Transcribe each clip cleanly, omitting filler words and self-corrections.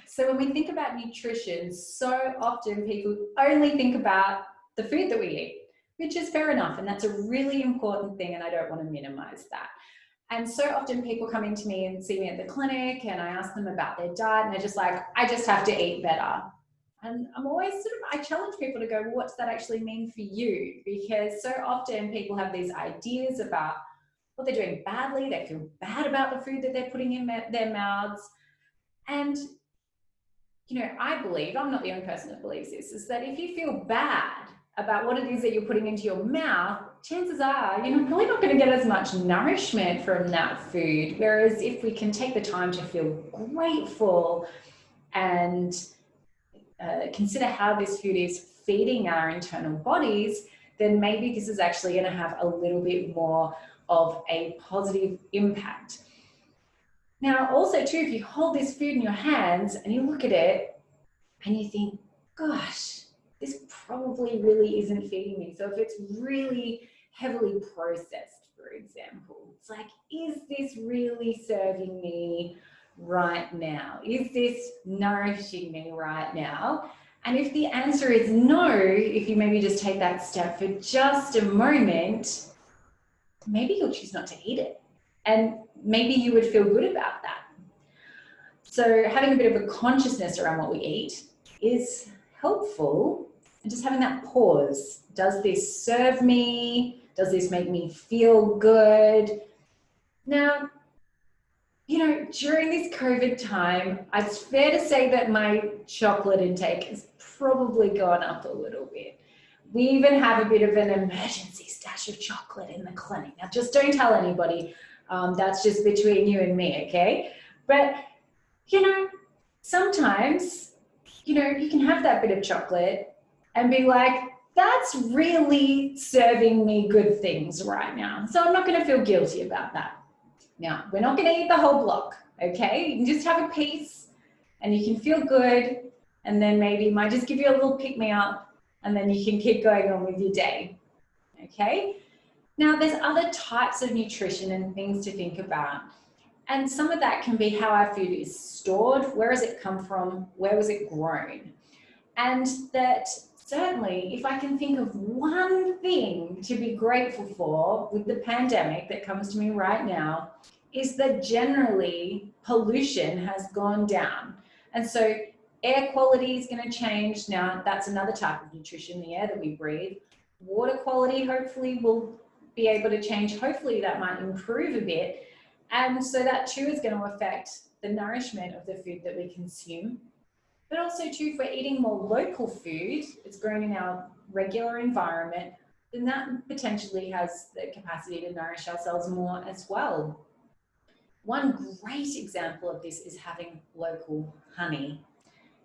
So when we think about nutrition, so often people only think about the food that we eat, which is fair enough. And that's a really important thing. And I don't want to minimize that. And so often people come into me and see me at the clinic and I ask them about their diet and they're just like, I just have to eat better. And I'm always I challenge people to go, well, what does that actually mean for you? Because so often people have these ideas about what they're doing badly. They feel bad about the food that they're putting in their mouths. And, I believe, I'm not the only person that believes this, is that if you feel bad about what it is that you're putting into your mouth, chances are you're probably not going to get as much nourishment from that food. Whereas if we can take the time to feel grateful and consider how this food is feeding our internal bodies, then maybe this is actually going to have a little bit more of a positive impact. Now, also too, if you hold this food in your hands and you look at it and you think, gosh, this probably really isn't feeding me. So if it's really heavily processed, for example, it's like, is this really serving me right now? Is this nourishing me right now? And if the answer is no, if you maybe just take that step for just a moment, maybe you'll choose not to eat it. And maybe you would feel good about that. So having a bit of a consciousness around what we eat is helpful. And just having that pause. Does this serve me? Does this make me feel good? Now, during this COVID time, it's fair to say that my chocolate intake has probably gone up a little bit. We even have a bit of an emergency stash of chocolate in the clinic. Now, just don't tell anybody. That's just between you and me, okay? But, sometimes, you can have that bit of chocolate and be like, that's really serving me good things right now. So I'm not going to feel guilty about that. Now, we're not going to eat the whole block, okay? You can just have a piece and you can feel good. And then maybe it might just give you a little pick-me-up and then you can keep going on with your day, okay? Now, there's other types of nutrition and things to think about. And some of that can be how our food is stored, where has it come from, where was it grown? And that certainly, if I can think of one thing to be grateful for with the pandemic that comes to me right now, is that generally pollution has gone down. And so air quality is going to change. Now, that's another type of nutrition, the air that we breathe. Water quality hopefully will be able to change. Hopefully that might improve a bit. And so that too is going to affect the nourishment of the food that we consume. But also too, if we're eating more local food, it's grown in our regular environment, then that potentially has the capacity to nourish ourselves more as well. One great example of this is having local honey.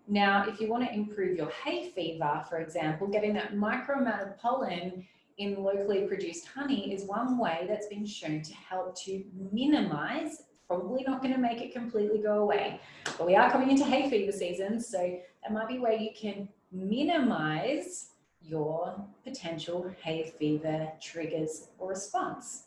Now, if you want to improve your hay fever, for example, getting that micro amount of pollen in locally produced honey is one way that's been shown to help to minimize, probably not going to make it completely go away, but we are coming into hay fever season, so that might be where you can minimize your potential hay fever triggers or response.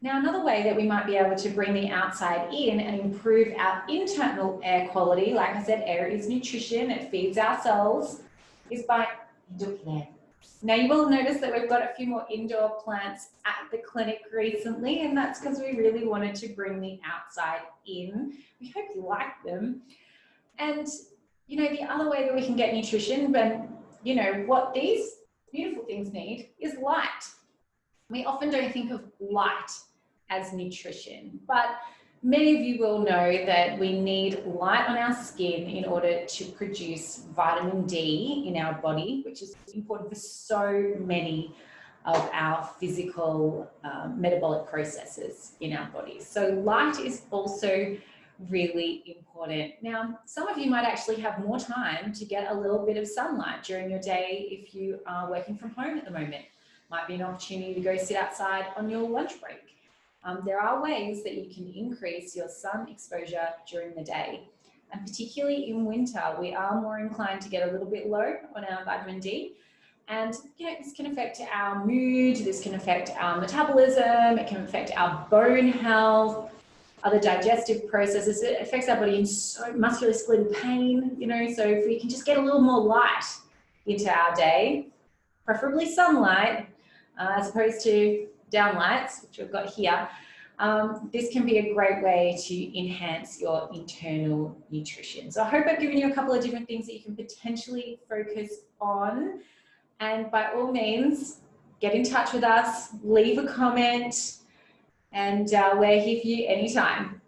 Now, another way that we might be able to bring the outside in and improve our internal air quality, like I said, air is nutrition, it feeds our cells, is by indoor plants. Now, you will notice that we've got a few more indoor plants at the clinic recently, and that's because we really wanted to bring the outside in. We hope you like them. And, the other way that we can get nutrition, but, what these beautiful things need is light. We often don't think of light as nutrition, but many of you will know that we need light on our skin in order to produce vitamin D in our body, which is important for so many of our physical metabolic processes in our bodies. So light is also really important. Now, some of you might actually have more time to get a little bit of sunlight during your day if you are working from home at the moment. Might be an opportunity to go sit outside on your lunch break. There are ways that you can increase your sun exposure during the day. And particularly in winter, we are more inclined to get a little bit low on our vitamin D. And this can affect our mood, this can affect our metabolism, it can affect our bone health. other digestive processes. It affects our body in so musculoskeletal pain, you know, so if we can just get a little more light into our day, preferably sunlight, as opposed to downlights, which we've got here, this can be a great way to enhance your internal nutrition. So I hope I've given you a couple of different things that you can potentially focus on. And by all means, get in touch with us, leave a comment, and we're here for you anytime.